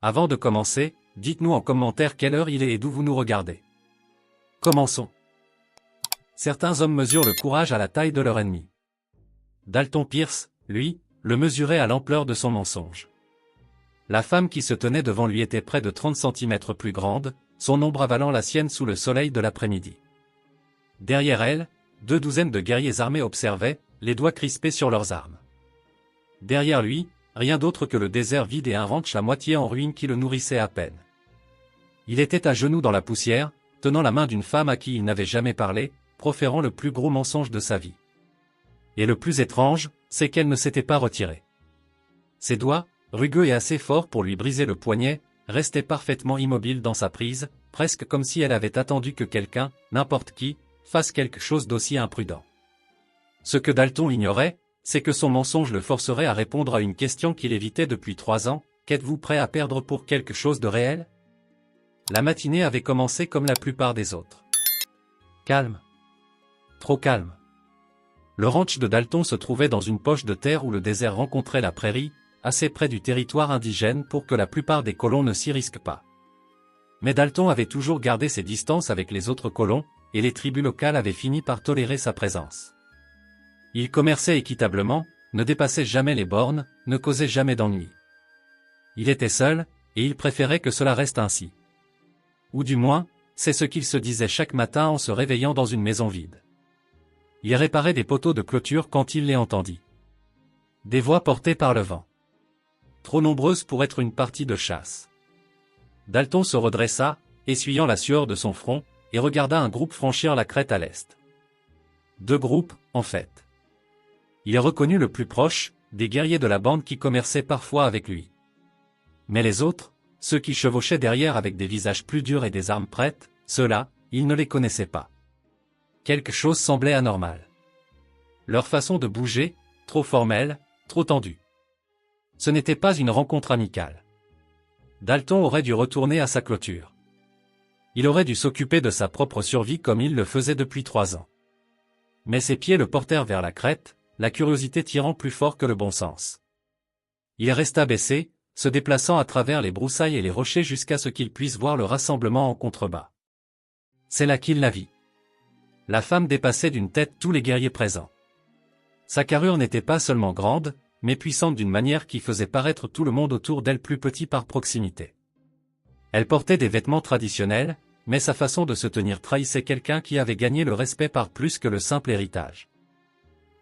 Avant de commencer, dites-nous en commentaire quelle heure il est et d'où vous nous regardez. Commençons. Certains hommes mesurent le courage à la taille de leur ennemi. Dalton Pierce, lui, le mesurait à l'ampleur de son mensonge. La femme qui se tenait devant lui était près de 30 cm plus grande, son ombre avalant la sienne sous le soleil de l'après-midi. Derrière elle, 2 douzaines de guerriers armés observaient, les doigts crispés sur leurs armes. Derrière lui, rien d'autre que le désert vide et un ranch à moitié en ruine qui le nourrissait à peine. Il était à genoux dans la poussière, tenant la main d'une femme à qui il n'avait jamais parlé, proférant le plus gros mensonge de sa vie. Et le plus étrange, c'est qu'elle ne s'était pas retirée. Ses doigts, rugueux et assez forts pour lui briser le poignet, restaient parfaitement immobiles dans sa prise, presque comme si elle avait attendu que quelqu'un, n'importe qui, fasse quelque chose d'aussi imprudent. Ce que Dalton ignorait, c'est que son mensonge le forcerait à répondre à une question qu'il évitait depuis 3 ans, qu'êtes-vous prêt à perdre pour quelque chose de réel? La matinée avait commencé comme la plupart des autres. Calme. Trop calme. Le ranch de Dalton se trouvait dans une poche de terre où le désert rencontrait la prairie, assez près du territoire indigène pour que la plupart des colons ne s'y risquent pas. Mais Dalton avait toujours gardé ses distances avec les autres colons, et les tribus locales avaient fini par tolérer sa présence. Il commerçait équitablement, ne dépassait jamais les bornes, ne causait jamais d'ennui. Il était seul, et il préférait que cela reste ainsi. Ou du moins, c'est ce qu'il se disait chaque matin en se réveillant dans une maison vide. Il réparait des poteaux de clôture quand il les entendit. Des voix portées par le vent. Trop nombreuses pour être une partie de chasse. Dalton se redressa, essuyant la sueur de son front, et regarda un groupe franchir la crête à l'est. 2 groupes, en fait. Il reconnut le plus proche, des guerriers de la bande qui commerçaient parfois avec lui. Mais les autres, ceux qui chevauchaient derrière avec des visages plus durs et des armes prêtes, ceux-là, il ne les connaissait pas. Quelque chose semblait anormal. Leur façon de bouger, trop formelle, trop tendue. Ce n'était pas une rencontre amicale. Dalton aurait dû retourner à sa clôture. Il aurait dû s'occuper de sa propre survie comme il le faisait depuis 3 ans. Mais ses pieds le portèrent vers la crête, la curiosité tirant plus fort que le bon sens. Il resta baissé, se déplaçant à travers les broussailles et les rochers jusqu'à ce qu'il puisse voir le rassemblement en contrebas. C'est là qu'il la vit. La femme dépassait d'une tête tous les guerriers présents. Sa carrure n'était pas seulement grande, mais puissante d'une manière qui faisait paraître tout le monde autour d'elle plus petit par proximité. Elle portait des vêtements traditionnels, mais sa façon de se tenir trahissait quelqu'un qui avait gagné le respect par plus que le simple héritage.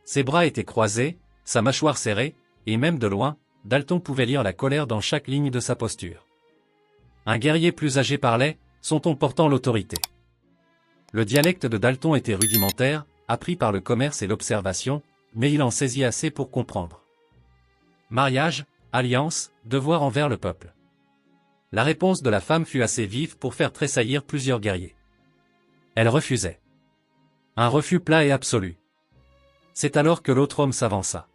Ses bras étaient croisés, sa mâchoire serrée, et même de loin, Dalton pouvait lire la colère dans chaque ligne de sa posture. Un guerrier plus âgé parlait, son ton portant l'autorité. Le dialecte de Dalton était rudimentaire, appris par le commerce et l'observation, mais il en saisit assez pour comprendre. Mariage, alliance, devoir envers le peuple. La réponse de la femme fut assez vive pour faire tressaillir plusieurs guerriers. Elle refusait. Un refus plat et absolu. C'est alors que l'autre homme s'avança.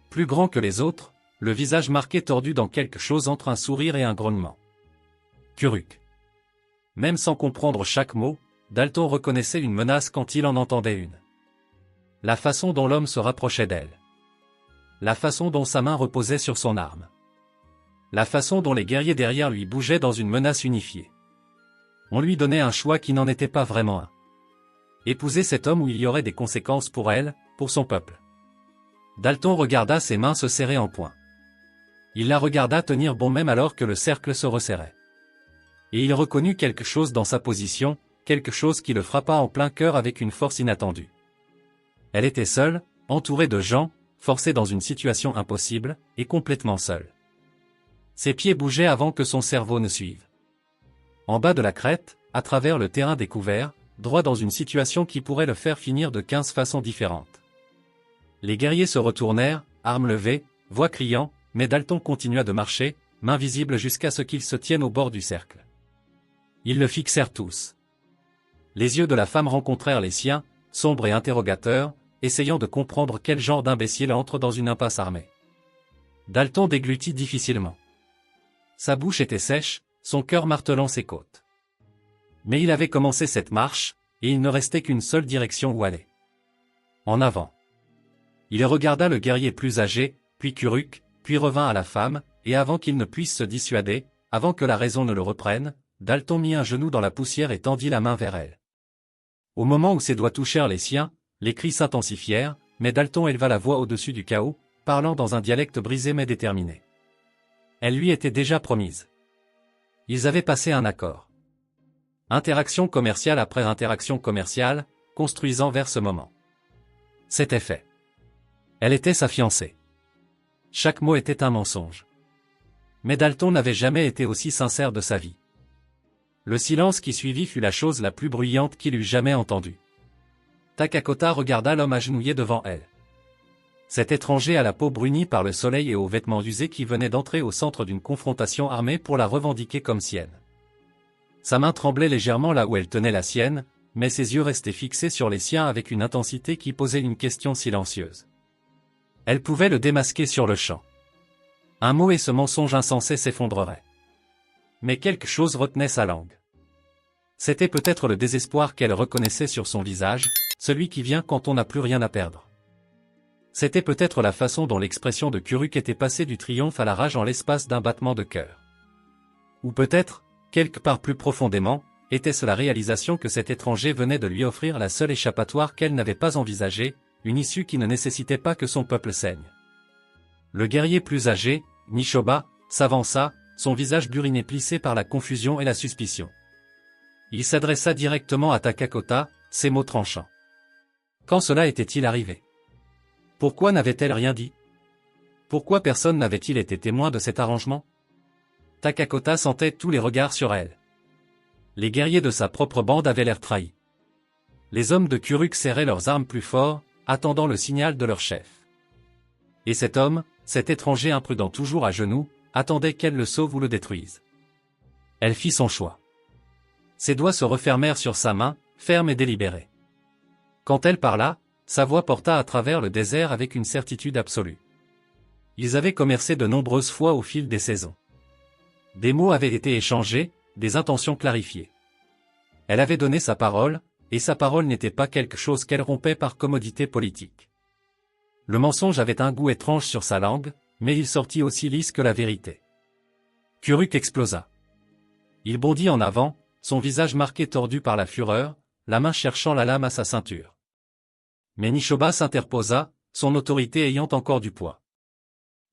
Plus grand que les autres, le visage marqué tordu dans quelque chose entre un sourire et un grognement. Kuruk. Même sans comprendre chaque mot, Dalton reconnaissait une menace quand il en entendait une. La façon dont l'homme se rapprochait d'elle. La façon dont sa main reposait sur son arme. La façon dont les guerriers derrière lui bougeaient dans une menace unifiée. On lui donnait un choix qui n'en était pas vraiment un. Épouser cet homme où il y aurait des conséquences pour elle, pour son peuple. Dalton regarda ses mains se serrer en poing. Il la regarda tenir bon même alors que le cercle se resserrait. Et il reconnut quelque chose dans sa position, quelque chose qui le frappa en plein cœur avec une force inattendue. Elle était seule, entourée de gens, forcée dans une situation impossible, et complètement seule. Ses pieds bougeaient avant que son cerveau ne suive. En bas de la crête, à travers le terrain découvert, droit dans une situation qui pourrait le faire finir de 15 façons différentes. Les guerriers se retournèrent, armes levées, voix criant, mais Dalton continua de marcher, mains visibles jusqu'à ce qu'ils se tiennent au bord du cercle. Ils le fixèrent tous. Les yeux de la femme rencontrèrent les siens, sombres et interrogateurs, essayant de comprendre quel genre d'imbécile entre dans une impasse armée. Dalton déglutit difficilement. Sa bouche était sèche, son cœur martelant ses côtes. Mais il avait commencé cette marche, et il ne restait qu'une seule direction où aller. En avant. Il regarda le guerrier plus âgé, puis Kuruk, puis revint à la femme, et avant qu'il ne puisse se dissuader, avant que la raison ne le reprenne, Dalton mit un genou dans la poussière et tendit la main vers elle. Au moment où ses doigts touchèrent les siens, les cris s'intensifièrent, mais Dalton éleva la voix au-dessus du chaos, parlant dans un dialecte brisé mais déterminé. Elle lui était déjà promise. Ils avaient passé un accord. Interaction commerciale après interaction commerciale, construisant vers ce moment. C'était fait. Elle était sa fiancée. Chaque mot était un mensonge. Mais Dalton n'avait jamais été aussi sincère de sa vie. Le silence qui suivit fut la chose la plus bruyante qu'il eût jamais entendue. Takakota regarda l'homme agenouillé devant elle. Cet étranger à la peau brunie par le soleil et aux vêtements usés qui venait d'entrer au centre d'une confrontation armée pour la revendiquer comme sienne. Sa main tremblait légèrement là où elle tenait la sienne, mais ses yeux restaient fixés sur les siens avec une intensité qui posait une question silencieuse. Elle pouvait le démasquer sur le champ. Un mot et ce mensonge insensé s'effondrerait. Mais quelque chose retenait sa langue. C'était peut-être le désespoir qu'elle reconnaissait sur son visage, celui qui vient quand on n'a plus rien à perdre. C'était peut-être la façon dont l'expression de Kuruk était passée du triomphe à la rage en l'espace d'un battement de cœur. Ou peut-être, quelque part plus profondément, était-ce la réalisation que cet étranger venait de lui offrir la seule échappatoire qu'elle n'avait pas envisagée, une issue qui ne nécessitait pas que son peuple saigne. Le guerrier plus âgé, Nishoba, s'avança, son visage buriné plissé par la confusion et la suspicion. Il s'adressa directement à Takakota, ses mots tranchants. Quand cela était-il arrivé? Pourquoi n'avait-elle rien dit? Pourquoi personne n'avait-il été témoin de cet arrangement? Takakota sentait tous les regards sur elle. Les guerriers de sa propre bande avaient l'air trahis. Les hommes de Kuruk serraient leurs armes plus fort, attendant le signal de leur chef. Et cet homme, cet étranger imprudent toujours à genoux, attendait qu'elle le sauve ou le détruise. Elle fit son choix. Ses doigts se refermèrent sur sa main, ferme et délibérée. Quand elle parla, sa voix porta à travers le désert avec une certitude absolue. Ils avaient commercé de nombreuses fois au fil des saisons. Des mots avaient été échangés, des intentions clarifiées. Elle avait donné sa parole, et sa parole n'était pas quelque chose qu'elle rompait par commodité politique. Le mensonge avait un goût étrange sur sa langue, mais il sortit aussi lisse que la vérité. Kuruk explosa. Il bondit en avant, son visage marqué tordu par la fureur, la main cherchant la lame à sa ceinture. Mais Nishoba s'interposa, son autorité ayant encore du poids.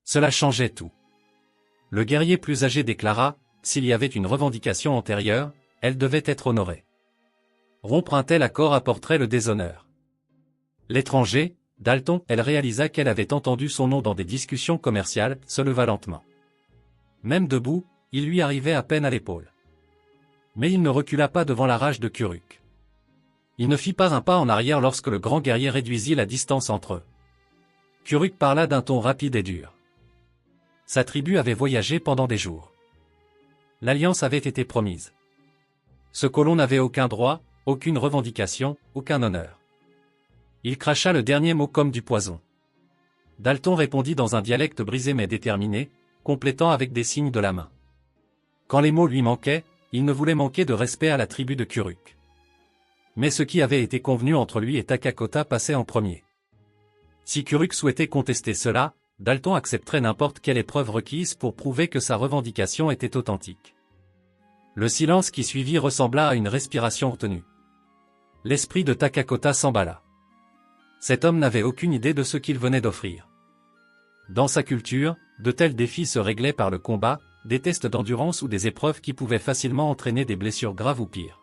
Cela changeait tout. Le guerrier plus âgé déclara, s'il y avait une revendication antérieure, elle devait être honorée. Rompre un tel accord apporterait le déshonneur. L'étranger, Dalton, elle réalisa qu'elle avait entendu son nom dans des discussions commerciales, se leva lentement. Même debout, il lui arrivait à peine à l'épaule. Mais il ne recula pas devant la rage de Kuruk. Il ne fit pas un pas en arrière lorsque le grand guerrier réduisit la distance entre eux. Kuruk parla d'un ton rapide et dur. Sa tribu avait voyagé pendant des jours. L'alliance avait été promise. Ce colon n'avait aucun droit, aucune revendication, aucun honneur. Il cracha le dernier mot comme du poison. Dalton répondit dans un dialecte brisé mais déterminé, complétant avec des signes de la main. Quand les mots lui manquaient, il ne voulait manquer de respect à la tribu de Kuruk. Mais ce qui avait été convenu entre lui et Takakota passait en premier. Si Kuruk souhaitait contester cela, Dalton accepterait n'importe quelle épreuve requise pour prouver que sa revendication était authentique. Le silence qui suivit ressembla à une respiration retenue. L'esprit de Takakota s'emballa. Cet homme n'avait aucune idée de ce qu'il venait d'offrir. Dans sa culture, de tels défis se réglaient par le combat, des tests d'endurance ou des épreuves qui pouvaient facilement entraîner des blessures graves ou pires.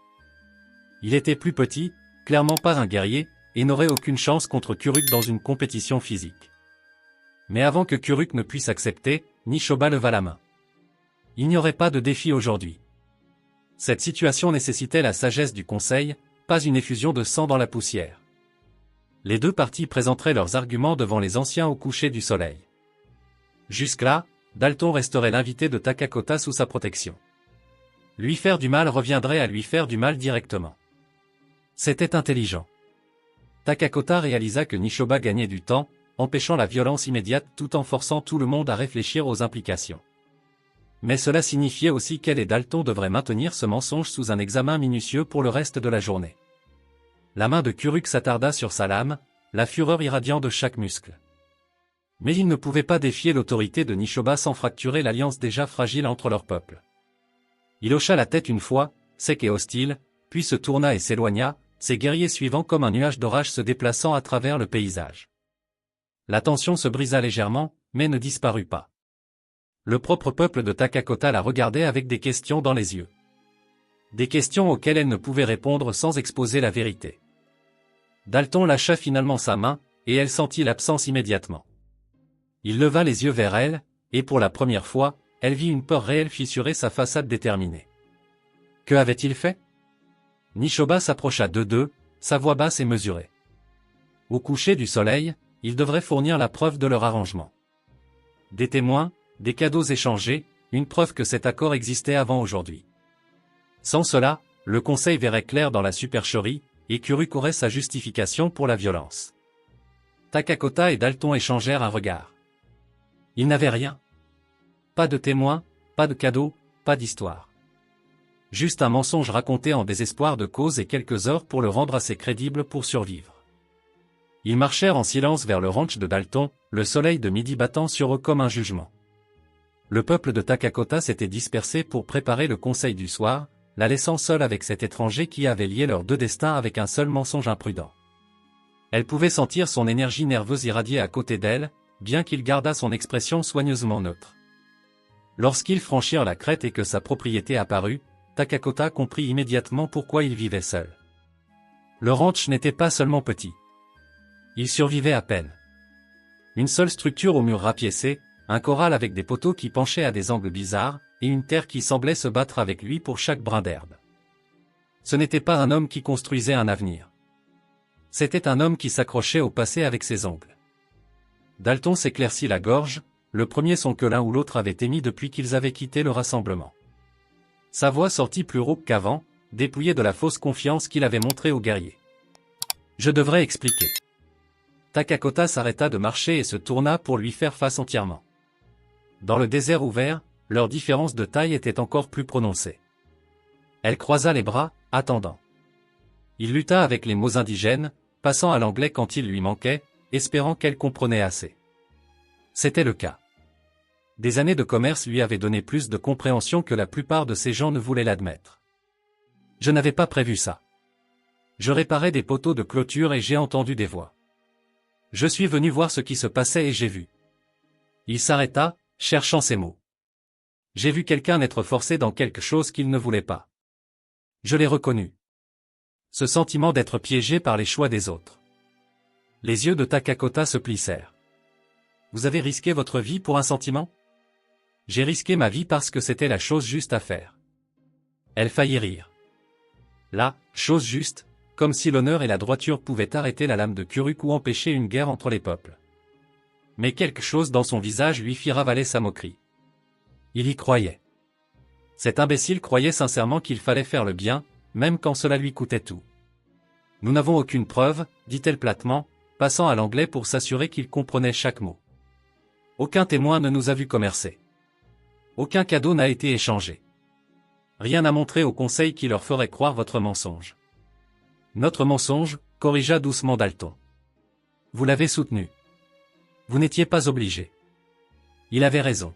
Il était plus petit, clairement pas un guerrier, et n'aurait aucune chance contre Kuruk dans une compétition physique. Mais avant que Kuruk ne puisse accepter, Nishoba leva la main. Il n'y aurait pas de défi aujourd'hui. Cette situation nécessitait la sagesse du conseil, pas une effusion de sang dans la poussière. Les deux parties présenteraient leurs arguments devant les anciens au coucher du soleil. Jusque-là, Dalton resterait l'invité de Takakota sous sa protection. Lui faire du mal reviendrait à lui faire du mal directement. C'était intelligent. Takakota réalisa que Nishoba gagnait du temps, empêchant la violence immédiate tout en forçant tout le monde à réfléchir aux implications. Mais cela signifiait aussi qu'elle et Dalton devraient maintenir ce mensonge sous un examen minutieux pour le reste de la journée. La main de Kuruk s'attarda sur sa lame, la fureur irradiant de chaque muscle. Mais il ne pouvait pas défier l'autorité de Nishoba sans fracturer l'alliance déjà fragile entre leurs peuples. Il hocha la tête une fois, sec et hostile, puis se tourna et s'éloigna, ses guerriers suivant comme un nuage d'orage se déplaçant à travers le paysage. La tension se brisa légèrement, mais ne disparut pas. Le propre peuple de Takakota la regardait avec des questions dans les yeux. Des questions auxquelles elle ne pouvait répondre sans exposer la vérité. Dalton lâcha finalement sa main, et elle sentit l'absence immédiatement. Il leva les yeux vers elle, et pour la première fois, elle vit une peur réelle fissurer sa façade déterminée. Que avait-il fait? Nishoba s'approcha d'eux, sa voix basse et mesurée. Au coucher du soleil, ils devraient fournir la preuve de leur arrangement. Des témoins, des cadeaux échangés, une preuve que cet accord existait avant aujourd'hui. Sans cela, le conseil verrait clair dans la supercherie, et Kuruk aurait sa justification pour la violence. Takakota et Dalton échangèrent un regard. Ils n'avaient rien. Pas de témoins, pas de cadeaux, pas d'histoire. Juste un mensonge raconté en désespoir de cause et quelques heures pour le rendre assez crédible pour survivre. Ils marchèrent en silence vers le ranch de Dalton, le soleil de midi battant sur eux comme un jugement. Le peuple de Takakota s'était dispersé pour préparer le conseil du soir, la laissant seule avec cet étranger qui avait lié leurs deux destins avec un seul mensonge imprudent. Elle pouvait sentir son énergie nerveuse irradier à côté d'elle, bien qu'il gardât son expression soigneusement neutre. Lorsqu'ils franchirent la crête et que sa propriété apparut, Takakota comprit immédiatement pourquoi il vivait seul. Le ranch n'était pas seulement petit. Il survivait à peine. Une seule structure aux murs rapiécés, un corral avec des poteaux qui penchaient à des angles bizarres, et une terre qui semblait se battre avec lui pour chaque brin d'herbe. Ce n'était pas un homme qui construisait un avenir. C'était un homme qui s'accrochait au passé avec ses ongles. Dalton s'éclaircit la gorge, le premier son que l'un ou l'autre avait émis depuis qu'ils avaient quitté le rassemblement. Sa voix sortit plus rauque qu'avant, dépouillée de la fausse confiance qu'il avait montrée aux guerriers. Je devrais expliquer. Takakota s'arrêta de marcher et se tourna pour lui faire face entièrement. Dans le désert ouvert, leur différence de taille était encore plus prononcée. Elle croisa les bras, attendant. Il lutta avec les mots indigènes, passant à l'anglais quand il lui manquait, espérant qu'elle comprenait assez. C'était le cas. Des années de commerce lui avaient donné plus de compréhension que la plupart de ces gens ne voulaient l'admettre. Je n'avais pas prévu ça. Je réparais des poteaux de clôture et j'ai entendu des voix. Je suis venu voir ce qui se passait et j'ai vu. Il s'arrêta, cherchant ses mots. J'ai vu quelqu'un être forcé dans quelque chose qu'il ne voulait pas. Je l'ai reconnu. Ce sentiment d'être piégé par les choix des autres. Les yeux de Takakota se plissèrent. Vous avez risqué votre vie pour un sentiment? J'ai risqué ma vie parce que c'était la chose juste à faire. Elle faillit rire. La chose juste, comme si l'honneur et la droiture pouvaient arrêter la lame de Kuruk ou empêcher une guerre entre les peuples. Mais quelque chose dans son visage lui fit ravaler sa moquerie. Il y croyait. Cet imbécile croyait sincèrement qu'il fallait faire le bien, même quand cela lui coûtait tout. Nous n'avons aucune preuve, dit-elle platement, passant à l'anglais pour s'assurer qu'il comprenait chaque mot. Aucun témoin ne nous a vu commercer. Aucun cadeau n'a été échangé. Rien à montrer au conseil qui leur ferait croire votre mensonge. Notre mensonge, corrigea doucement Dalton. Vous l'avez soutenu. Vous n'étiez pas obligé. Il avait raison.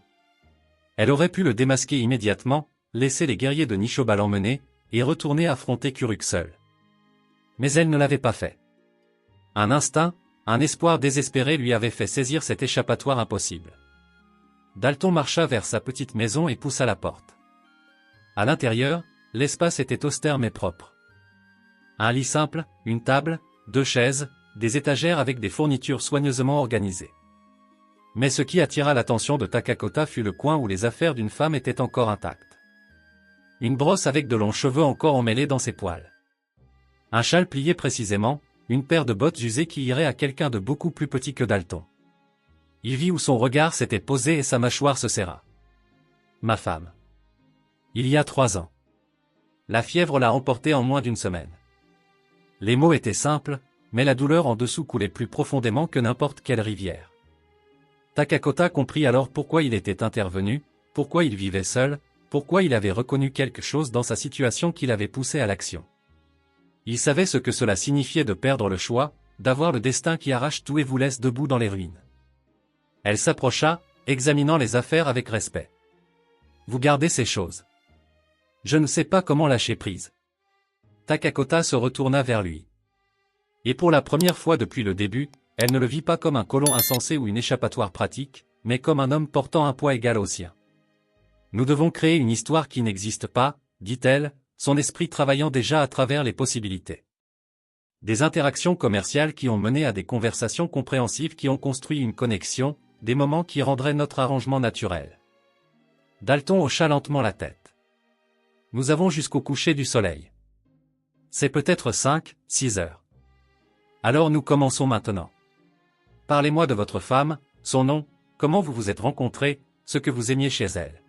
Elle aurait pu le démasquer immédiatement, laisser les guerriers de Nishoba l'emmener, et retourner affronter Kuruk seul. Mais elle ne l'avait pas fait. Un instinct, un espoir désespéré lui avait fait saisir cet échappatoire impossible. Dalton marcha vers sa petite maison et poussa la porte. À l'intérieur, l'espace était austère mais propre. Un lit simple, une table, 2 chaises, des étagères avec des fournitures soigneusement organisées. Mais ce qui attira l'attention de Takakota fut le coin où les affaires d'une femme étaient encore intactes. Une brosse avec de longs cheveux encore emmêlés dans ses poils. Un châle plié précisément, une paire de bottes usées qui irait à quelqu'un de beaucoup plus petit que Dalton. Il vit où son regard s'était posé et sa mâchoire se serra. Ma femme. Il y a 3 ans. La fièvre l'a emporté en moins d'une semaine. Les mots étaient simples, mais la douleur en dessous coulait plus profondément que n'importe quelle rivière. Takakota comprit alors pourquoi il était intervenu, pourquoi il vivait seul, pourquoi il avait reconnu quelque chose dans sa situation qui l'avait poussé à l'action. Il savait ce que cela signifiait de perdre le choix, d'avoir le destin qui arrache tout et vous laisse debout dans les ruines. Elle s'approcha, examinant les affaires avec respect. Vous gardez ces choses. Je ne sais pas comment lâcher prise. Takakota se retourna vers lui. Et pour la première fois depuis le début, elle ne le vit pas comme un colon insensé ou une échappatoire pratique, mais comme un homme portant un poids égal au sien. Nous devons créer une histoire qui n'existe pas, dit-elle, son esprit travaillant déjà à travers les possibilités. Des interactions commerciales qui ont mené à des conversations compréhensives qui ont construit une connexion, des moments qui rendraient notre arrangement naturel. Dalton hocha lentement la tête. Nous avons jusqu'au coucher du soleil. C'est peut-être 5, 6 heures. Alors nous commençons maintenant. Parlez-moi de votre femme, son nom, comment vous vous êtes rencontrés, ce que vous aimiez chez elle.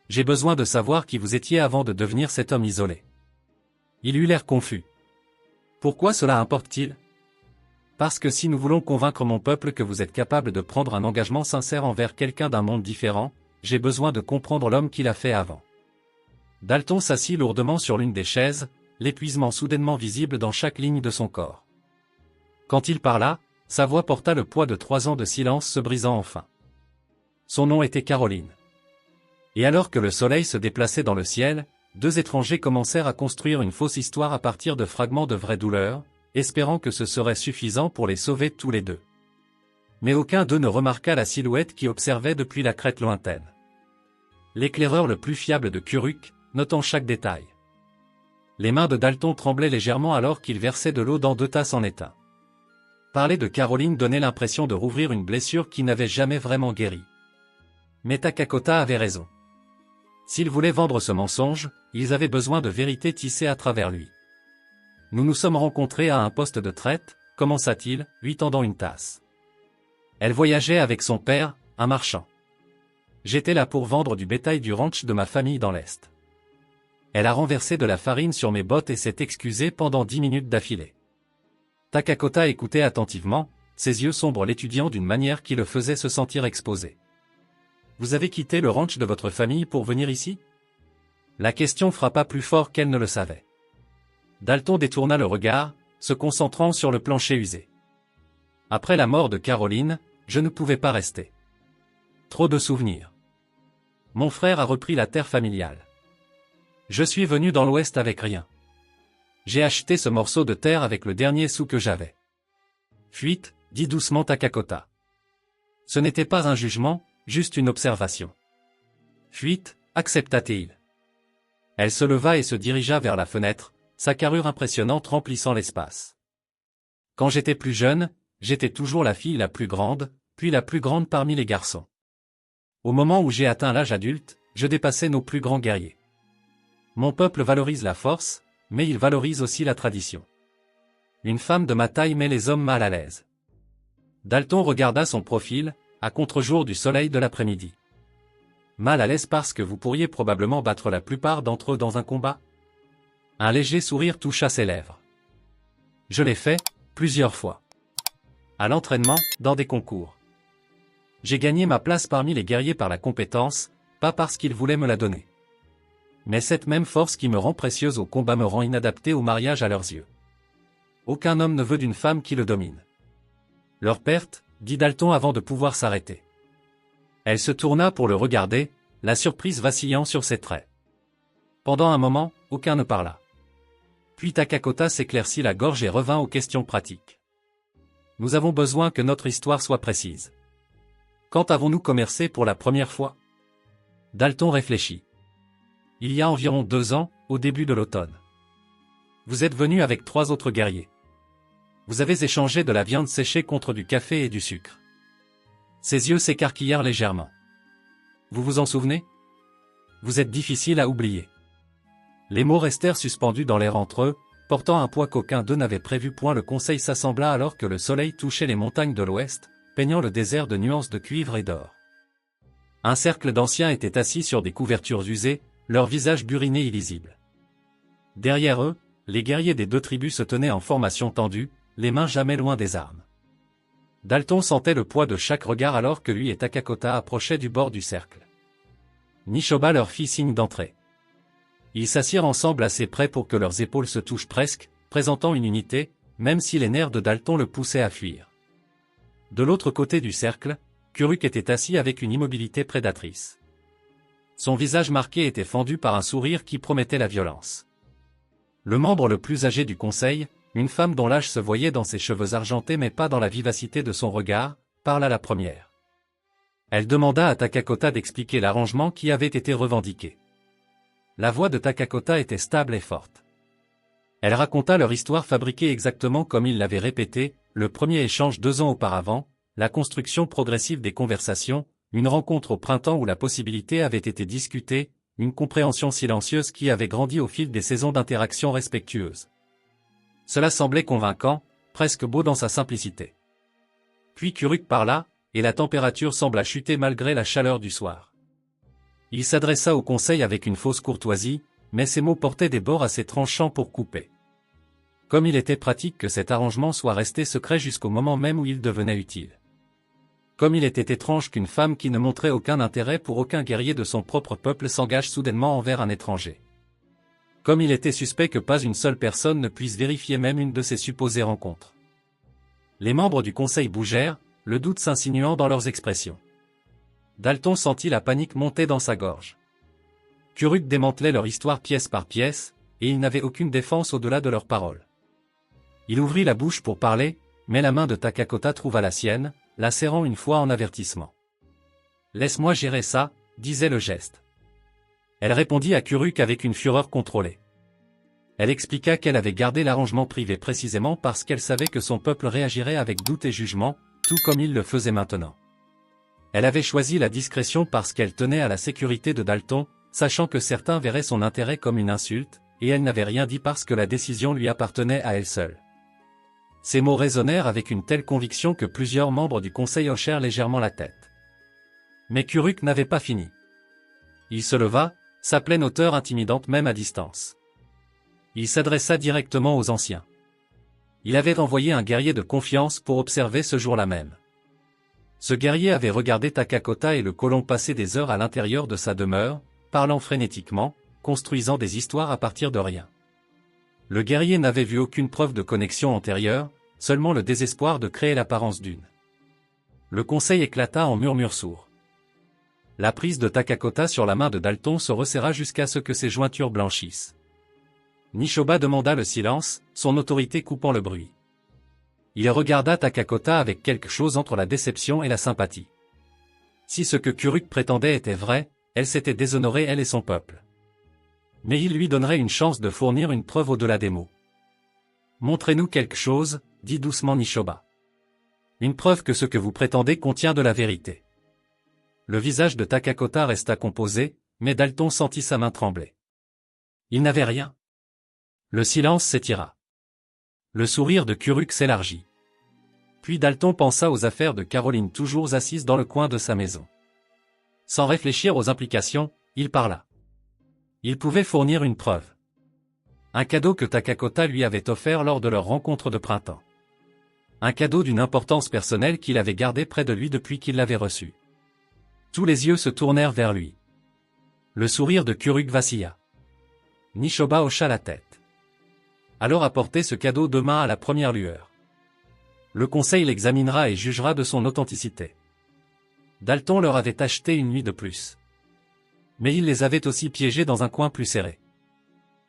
J'ai besoin de savoir qui vous étiez avant de devenir cet homme isolé. Il eut l'air confus. Pourquoi cela importe-t-il? Parce que si nous voulons convaincre mon peuple que vous êtes capable de prendre un engagement sincère envers quelqu'un d'un monde différent, j'ai besoin de comprendre l'homme qu'il a fait avant. Dalton s'assit lourdement sur l'une des chaises, l'épuisement soudainement visible dans chaque ligne de son corps. Quand il parla, sa voix porta le poids de 3 ans de silence se brisant enfin. Son nom était Caroline. Et alors que le soleil se déplaçait dans le ciel, 2 étrangers commencèrent à construire une fausse histoire à partir de fragments de vraie douleur, espérant que ce serait suffisant pour les sauver tous les deux. Mais aucun d'eux ne remarqua la silhouette qui observait depuis la crête lointaine. L'éclaireur le plus fiable de Kuruk, notant chaque détail. Les mains de Dalton tremblaient légèrement alors qu'il versait de l'eau dans 2 tasses en étain. Parler de Caroline donnait l'impression de rouvrir une blessure qui n'avait jamais vraiment guéri. Mais Takakota avait raison. S'ils voulaient vendre ce mensonge, ils avaient besoin de vérité tissée à travers lui. Nous nous sommes rencontrés à un poste de traite, commença-t-il, lui tendant une tasse. Elle voyageait avec son père, un marchand. J'étais là pour vendre du bétail du ranch de ma famille dans l'Est. Elle a renversé de la farine sur mes bottes et s'est excusée pendant 10 minutes d'affilée. Takakota écoutait attentivement, ses yeux sombres l'étudiant d'une manière qui le faisait se sentir exposé. Vous avez quitté le ranch de votre famille pour venir ici? La question frappa plus fort qu'elle ne le savait. Dalton détourna le regard, se concentrant sur le plancher usé. Après la mort de Caroline, je ne pouvais pas rester. Trop de souvenirs. Mon frère a repris la terre familiale. Je suis venu dans l'Ouest avec rien. J'ai acheté ce morceau de terre avec le dernier sou que j'avais. Fuite, dit doucement Takakota. Ce n'était pas un jugement, juste une observation. Fuite, accepta-t-il. Elle se leva et se dirigea vers la fenêtre, sa carrure impressionnante remplissant l'espace. Quand j'étais plus jeune, j'étais toujours la fille la plus grande, puis la plus grande parmi les garçons. Au moment où j'ai atteint l'âge adulte, je dépassais nos plus grands guerriers. Mon peuple valorise la force, mais il valorise aussi la tradition. Une femme de ma taille met les hommes mal à l'aise. Dalton regarda son profil, à contre-jour du soleil de l'après-midi. Mal à l'aise parce que vous pourriez probablement battre la plupart d'entre eux dans un combat? Un léger sourire toucha ses lèvres. Je l'ai fait, plusieurs fois. À l'entraînement, dans des concours. J'ai gagné ma place parmi les guerriers par la compétence, pas parce qu'ils voulaient me la donner. Mais cette même force qui me rend précieuse au combat me rend inadapté au mariage à leurs yeux. Aucun homme ne veut d'une femme qui le domine. Leur perte, dit Dalton avant de pouvoir s'arrêter. Elle se tourna pour le regarder, la surprise vacillant sur ses traits. Pendant un moment, aucun ne parla. Puis Takakota s'éclaircit la gorge et revint aux questions pratiques. Nous avons besoin que notre histoire soit précise. Quand avons-nous commercé pour la première fois? Dalton réfléchit. Il y a environ 2 ans, au début de l'automne. Vous êtes venu avec 3 autres guerriers. Vous avez échangé de la viande séchée contre du café et du sucre. Ses yeux s'écarquillèrent légèrement. Vous vous en souvenez? Vous êtes difficile à oublier. Les mots restèrent suspendus dans l'air entre eux, portant un poids qu'aucun d'eux n'avait prévu. Le conseil s'assembla alors que le soleil touchait les montagnes de l'ouest, peignant le désert de nuances de cuivre et d'or. Un cercle d'anciens étaient assis sur des couvertures usées, leurs visages burinés illisibles. Derrière eux, les guerriers des 2 tribus se tenaient en formation tendue, les mains jamais loin des armes. Dalton sentait le poids de chaque regard alors que lui et Takakota approchaient du bord du cercle. Nishoba leur fit signe d'entrer. Ils s'assirent ensemble assez près pour que leurs épaules se touchent presque, présentant une unité, même si les nerfs de Dalton le poussaient à fuir. De l'autre côté du cercle, Kuruk était assis avec une immobilité prédatrice. Son visage marqué était fendu par un sourire qui promettait la violence. Le membre le plus âgé du conseil, une femme dont l'âge se voyait dans ses cheveux argentés mais pas dans la vivacité de son regard, parla la première. Elle demanda à Takakota d'expliquer l'arrangement qui avait été revendiqué. La voix de Takakota était stable et forte. Elle raconta leur histoire fabriquée exactement comme il l'avait répété, le premier échange 2 ans auparavant, la construction progressive des conversations, une rencontre au printemps où la possibilité avait été discutée, une compréhension silencieuse qui avait grandi au fil des saisons d'interaction respectueuses. Cela semblait convaincant, presque beau dans sa simplicité. Puis Kuruk parla, et la température sembla chuter malgré la chaleur du soir. Il s'adressa au conseil avec une fausse courtoisie, mais ses mots portaient des bords assez tranchants pour couper. Comme il était pratique que cet arrangement soit resté secret jusqu'au moment même où il devenait utile. Comme il était étrange qu'une femme qui ne montrait aucun intérêt pour aucun guerrier de son propre peuple s'engage soudainement envers un étranger. Comme il était suspect que pas une seule personne ne puisse vérifier même une de ces supposées rencontres. Les membres du conseil bougèrent, le doute s'insinuant dans leurs expressions. Dalton sentit la panique monter dans sa gorge. Kuruk démantelait leur histoire pièce par pièce, et il n'avait aucune défense au-delà de leurs paroles. Il ouvrit la bouche pour parler, mais la main de Takakota trouva la sienne, la serrant une fois en avertissement. « Laisse-moi gérer ça », disait le geste. Elle répondit à Kuruk avec une fureur contrôlée. Elle expliqua qu'elle avait gardé l'arrangement privé précisément parce qu'elle savait que son peuple réagirait avec doute et jugement, tout comme il le faisait maintenant. Elle avait choisi la discrétion parce qu'elle tenait à la sécurité de Dalton, sachant que certains verraient son intérêt comme une insulte, et elle n'avait rien dit parce que la décision lui appartenait à elle seule. Ces mots résonnèrent avec une telle conviction que plusieurs membres du conseil hochèrent légèrement la tête. Mais Kuruk n'avait pas fini. Il se leva, sa pleine hauteur intimidante même à distance. Il s'adressa directement aux anciens. Il avait envoyé un guerrier de confiance pour observer ce jour-là même. Ce guerrier avait regardé Takakota et le colon passer des heures à l'intérieur de sa demeure, parlant frénétiquement, construisant des histoires à partir de rien. Le guerrier n'avait vu aucune preuve de connexion antérieure, seulement le désespoir de créer l'apparence d'une. Le conseil éclata en murmures sourds. La prise de Takakota sur la main de Dalton se resserra jusqu'à ce que ses jointures blanchissent. Nishoba demanda le silence, son autorité coupant le bruit. Il regarda Takakota avec quelque chose entre la déception et la sympathie. Si ce que Kuruk prétendait était vrai, elle s'était déshonorée elle et son peuple. Mais il lui donnerait une chance de fournir une preuve au-delà des mots. « Montrez-nous quelque chose », dit doucement Nishoba. « Une preuve que ce que vous prétendez contient de la vérité. » Le visage de Takakota resta composé, mais Dalton sentit sa main trembler. Il n'avait rien. Le silence s'étira. Le sourire de Kuruk s'élargit. Puis Dalton pensa aux affaires de Caroline toujours assise dans le coin de sa maison. Sans réfléchir aux implications, il parla. Il pouvait fournir une preuve. Un cadeau que Takakota lui avait offert lors de leur rencontre de printemps. Un cadeau d'une importance personnelle qu'il avait gardé près de lui depuis qu'il l'avait reçu. Tous les yeux se tournèrent vers lui. Le sourire de Kuruk vacilla. Nishoba hocha la tête. Alors apportez ce cadeau demain à la première lueur. Le conseil l'examinera et jugera de son authenticité. Dalton leur avait acheté une nuit de plus. Mais il les avait aussi piégés dans un coin plus serré.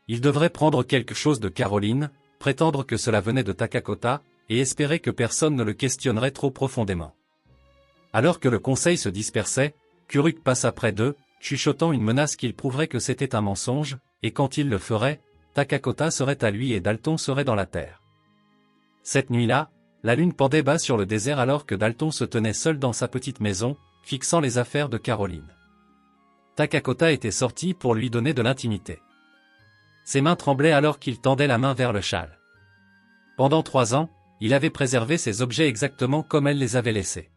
Il devrait prendre quelque chose de Caroline, prétendre que cela venait de Takakota, et espérer que personne ne le questionnerait trop profondément. Alors que le conseil se dispersait, Kuruk passa près d'eux, chuchotant une menace qu'il prouverait que c'était un mensonge, et quand il le ferait, Takakota serait à lui et Dalton serait dans la terre. Cette nuit-là, la lune pendait bas sur le désert alors que Dalton se tenait seul dans sa petite maison, fixant les affaires de Caroline. Takakota était sorti pour lui donner de l'intimité. Ses mains tremblaient alors qu'il tendait la main vers le châle. Pendant 3 ans, il avait préservé ces objets exactement comme elle les avait laissés.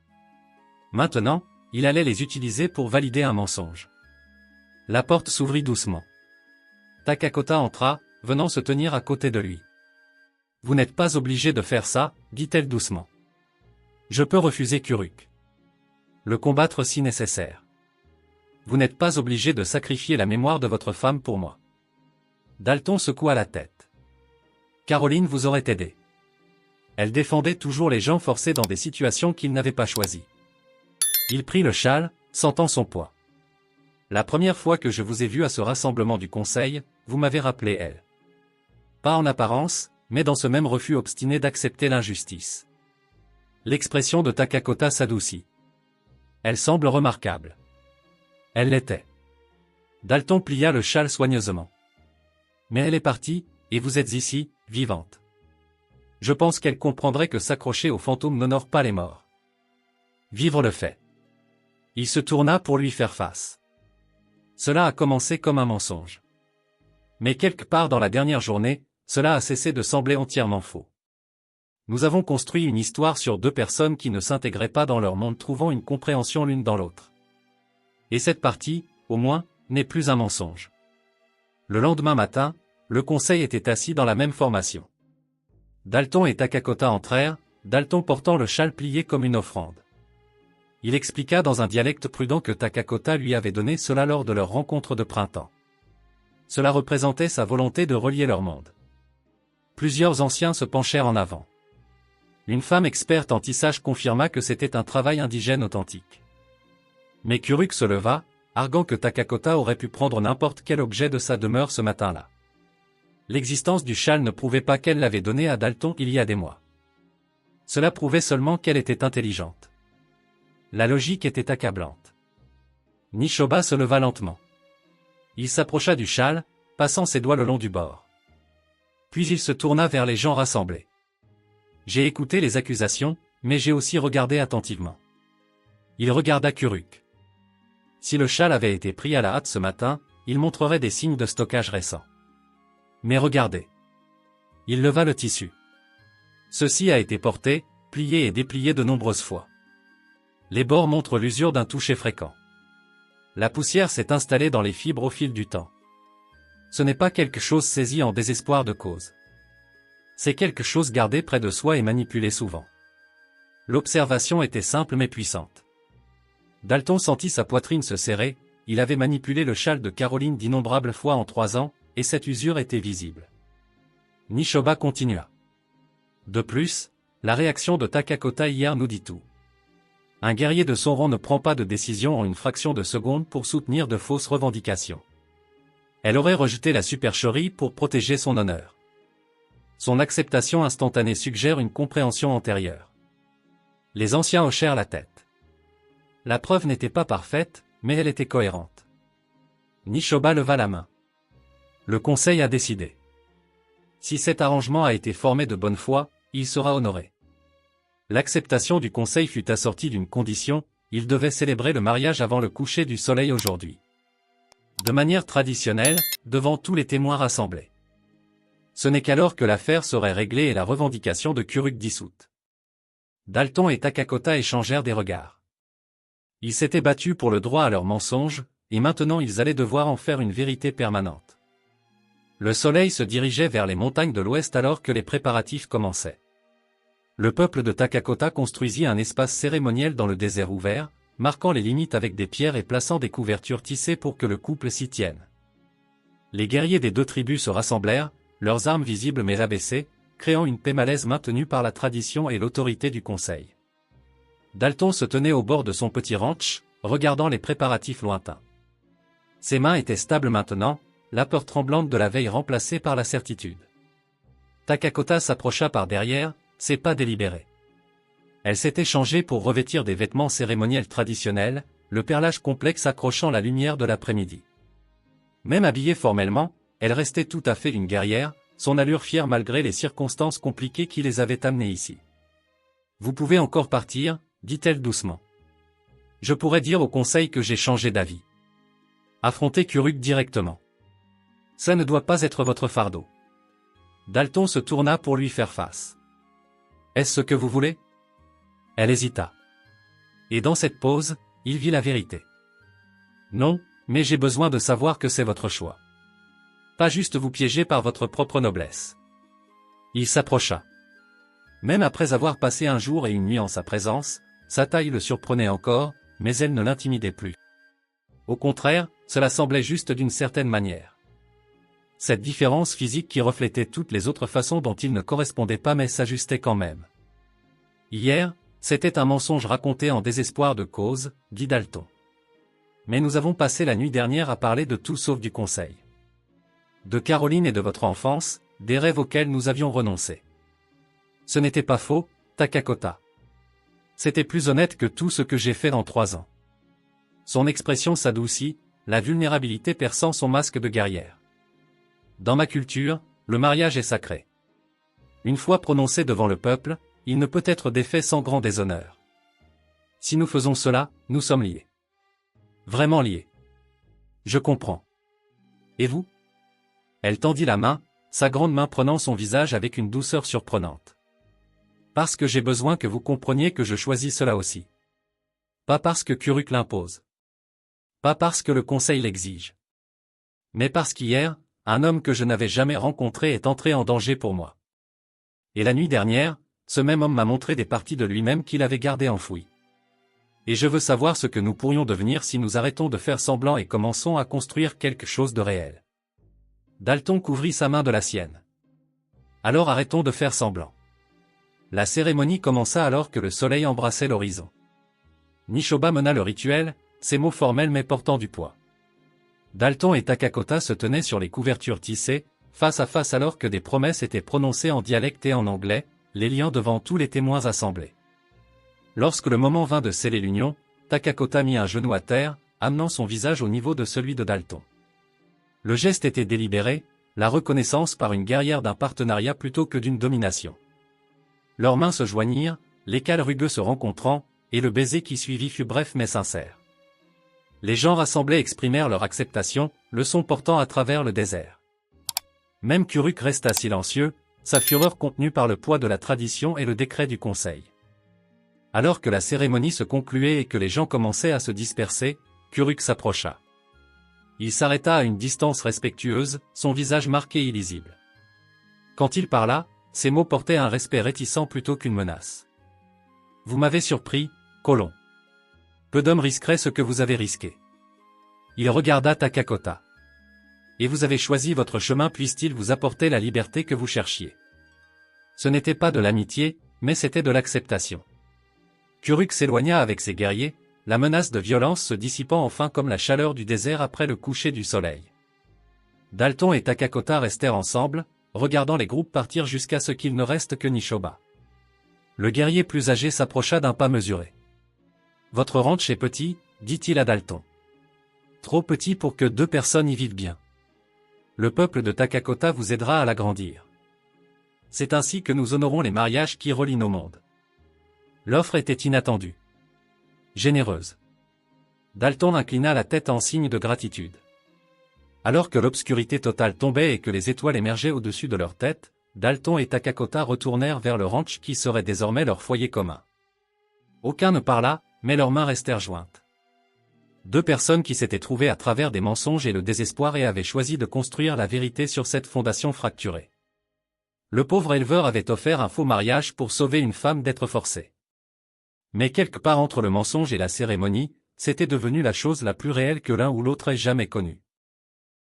Maintenant, il allait les utiliser pour valider un mensonge. La porte s'ouvrit doucement. Takakota entra, venant se tenir à côté de lui. « Vous n'êtes pas obligé de faire ça, dit-elle doucement. Je peux refuser Kuruk. Le combattre si nécessaire. Vous n'êtes pas obligé de sacrifier la mémoire de votre femme pour moi. » Dalton secoua la tête. Caroline vous aurait aidé. Elle défendait toujours les gens forcés dans des situations qu'ils n'avaient pas choisies. Il prit le châle, sentant son poids. La première fois que je vous ai vu à ce rassemblement du conseil, vous m'avez rappelé elle. Pas en apparence, mais dans ce même refus obstiné d'accepter l'injustice. L'expression de Takakota s'adoucit. Elle semble remarquable. Elle l'était. Dalton plia le châle soigneusement. Mais elle est partie, et vous êtes ici, vivante. Je pense qu'elle comprendrait que s'accrocher aux fantômes n'honore pas les morts. Vivre le fait. Il se tourna pour lui faire face. Cela a commencé comme un mensonge. Mais quelque part dans la dernière journée, cela a cessé de sembler entièrement faux. Nous avons construit une histoire sur deux personnes qui ne s'intégraient pas dans leur monde trouvant une compréhension l'une dans l'autre. Et cette partie, au moins, n'est plus un mensonge. Le lendemain matin, le conseil était assis dans la même formation. Dalton et Takakota entrèrent, Dalton portant le châle plié comme une offrande. Il expliqua dans un dialecte prudent que Takakota lui avait donné cela lors de leur rencontre de printemps. Cela représentait sa volonté de relier leur monde. Plusieurs anciens se penchèrent en avant. Une femme experte en tissage confirma que c'était un travail indigène authentique. Mais Kuruk se leva, arguant que Takakota aurait pu prendre n'importe quel objet de sa demeure ce matin-là. L'existence du châle ne prouvait pas qu'elle l'avait donné à Dalton il y a des mois. Cela prouvait seulement qu'elle était intelligente. La logique était accablante. Nishoba se leva lentement. Il s'approcha du châle, passant ses doigts le long du bord. Puis il se tourna vers les gens rassemblés. J'ai écouté les accusations, mais j'ai aussi regardé attentivement. Il regarda Kuruk. Si le châle avait été pris à la hâte ce matin, il montrerait des signes de stockage récents. Mais regardez. Il leva le tissu. Ceci a été porté, plié et déplié de nombreuses fois. Les bords montrent l'usure d'un toucher fréquent. La poussière s'est installée dans les fibres au fil du temps. Ce n'est pas quelque chose saisi en désespoir de cause. C'est quelque chose gardé près de soi et manipulé souvent. L'observation était simple mais puissante. Dalton sentit sa poitrine se serrer, il avait manipulé le châle de Caroline d'innombrables fois en 3 ans, et cette usure était visible. Nishoba continua. De plus, la réaction de Takakota hier nous dit tout. Un guerrier de son rang ne prend pas de décision en une fraction de seconde pour soutenir de fausses revendications. Elle aurait rejeté la supercherie pour protéger son honneur. Son acceptation instantanée suggère une compréhension antérieure. Les anciens hochèrent la tête. La preuve n'était pas parfaite, mais elle était cohérente. Nishoba leva la main. Le conseil a décidé. Si cet arrangement a été formé de bonne foi, il sera honoré. L'acceptation du conseil fut assortie d'une condition, il devait célébrer le mariage avant le coucher du soleil aujourd'hui. De manière traditionnelle, devant tous les témoins rassemblés. Ce n'est qu'alors que l'affaire serait réglée et la revendication de Kuruk dissoute. Dalton et Takakota échangèrent des regards. Ils s'étaient battus pour le droit à leur mensonge, et maintenant ils allaient devoir en faire une vérité permanente. Le soleil se dirigeait vers les montagnes de l'ouest alors que les préparatifs commençaient. Le peuple de Takakota construisit un espace cérémoniel dans le désert ouvert, marquant les limites avec des pierres et plaçant des couvertures tissées pour que le couple s'y tienne. Les guerriers des deux tribus se rassemblèrent, leurs armes visibles mais abaissées, créant une paix malaise maintenue par la tradition et l'autorité du conseil. Dalton se tenait au bord de son petit ranch, regardant les préparatifs lointains. Ses mains étaient stables maintenant, la peur tremblante de la veille remplacée par la certitude. Takakota s'approcha par derrière, ses pas délibérés. Elle s'était changée pour revêtir des vêtements cérémoniels traditionnels, le perlage complexe accrochant la lumière de l'après-midi. Même habillée formellement, elle restait tout à fait une guerrière, son allure fière malgré les circonstances compliquées qui les avaient amenées ici. « Vous pouvez encore partir », dit-elle doucement. « Je pourrais dire au conseil que j'ai changé d'avis. » Affronter Kuruk directement. Ça ne doit pas être votre fardeau. Dalton se tourna pour lui faire face. Est-ce ce que vous voulez? Elle hésita. Et dans cette pause, il vit la vérité. Non, mais j'ai besoin de savoir que c'est votre choix. Pas juste vous piéger par votre propre noblesse. Il s'approcha. Même après avoir passé un jour et une nuit en sa présence, sa taille le surprenait encore, mais elle ne l'intimidait plus. Au contraire, cela semblait juste d'une certaine manière. Cette différence physique qui reflétait toutes les autres façons dont il ne correspondait pas mais s'ajustait quand même. Hier, c'était un mensonge raconté en désespoir de cause, dit Dalton. mais nous avons passé la nuit dernière à parler de tout sauf du conseil. De Caroline et de votre enfance, des rêves auxquels nous avions renoncé. Ce n'était pas faux, Takakota. C'était plus honnête que tout ce que j'ai fait dans 3 ans. Son expression s'adoucit, la vulnérabilité perçant son masque de guerrière. Dans ma culture, le mariage est sacré. Une fois prononcé devant le peuple, il ne peut être défait sans grand déshonneur. Si nous faisons cela, nous sommes liés. Vraiment liés. Je comprends. Et vous? Elle tendit la main, sa grande main prenant son visage avec une douceur surprenante. Parce que j'ai besoin que vous compreniez que je choisis cela aussi. Pas parce que Kuruk l'impose. Pas parce que le conseil l'exige. Mais parce qu'hier, un homme que je n'avais jamais rencontré est entré en danger pour moi. Et la nuit dernière, ce même homme m'a montré des parties de lui-même qu'il avait gardées enfouies. Et je veux savoir ce que nous pourrions devenir si nous arrêtons de faire semblant et commençons à construire quelque chose de réel. Dalton couvrit sa main de la sienne. Alors arrêtons de faire semblant. La cérémonie commença alors que le soleil embrassait l'horizon. Nishoba mena le rituel, ces mots formels mais portant du poids. Dalton et Takakota se tenaient sur les couvertures tissées, face à face alors que des promesses étaient prononcées en dialecte et en anglais, les liant devant tous les témoins assemblés. Lorsque le moment vint de sceller l'union, Takakota mit un genou à terre, amenant son visage au niveau de celui de Dalton. Le geste était délibéré, la reconnaissance par une guerrière d'un partenariat plutôt que d'une domination. Leurs mains se joignirent, l'écale rugueux se rencontrant, et le baiser qui suivit fut bref mais sincère. Les gens rassemblés exprimèrent leur acceptation, le son portant à travers le désert. Même Kuruk resta silencieux, sa fureur contenue par le poids de la tradition et le décret du conseil. Alors que la cérémonie se concluait et que les gens commençaient à se disperser, Kuruk s'approcha. Il s'arrêta à une distance respectueuse, son visage marqué et lisible. Quand il parla, ses mots portaient un respect réticent plutôt qu'une menace. « Vous m'avez surpris, colon. Peu d'hommes risqueraient ce que vous avez risqué. » Il regarda Takakota. « Et vous avez choisi votre chemin puisse-t-il vous apporter la liberté que vous cherchiez. » Ce n'était pas de l'amitié, mais c'était de l'acceptation. Kuruk s'éloigna avec ses guerriers, la menace de violence se dissipant enfin comme la chaleur du désert après le coucher du soleil. Dalton et Takakota restèrent ensemble, regardant les groupes partir jusqu'à ce qu'il ne reste que Nishoba. Le guerrier plus âgé s'approcha d'un pas mesuré. « Votre ranch est petit, dit-il à Dalton. Trop petit pour que 2 personnes y vivent bien. Le peuple de Takakota vous aidera à l'agrandir. C'est ainsi que nous honorons les mariages qui relient nos mondes. » L'offre était inattendue. Généreuse. Dalton inclina la tête en signe de gratitude. Alors que l'obscurité totale tombait et que les étoiles émergeaient au-dessus de leur tête, Dalton et Takakota retournèrent vers le ranch qui serait désormais leur foyer commun. Aucun ne parla, mais leurs mains restèrent jointes. 2 personnes qui s'étaient trouvées à travers des mensonges et le désespoir et avaient choisi de construire la vérité sur cette fondation fracturée. Le pauvre éleveur avait offert un faux mariage pour sauver une femme d'être forcée. Mais quelque part entre le mensonge et la cérémonie, c'était devenu la chose la plus réelle que l'un ou l'autre ait jamais connue.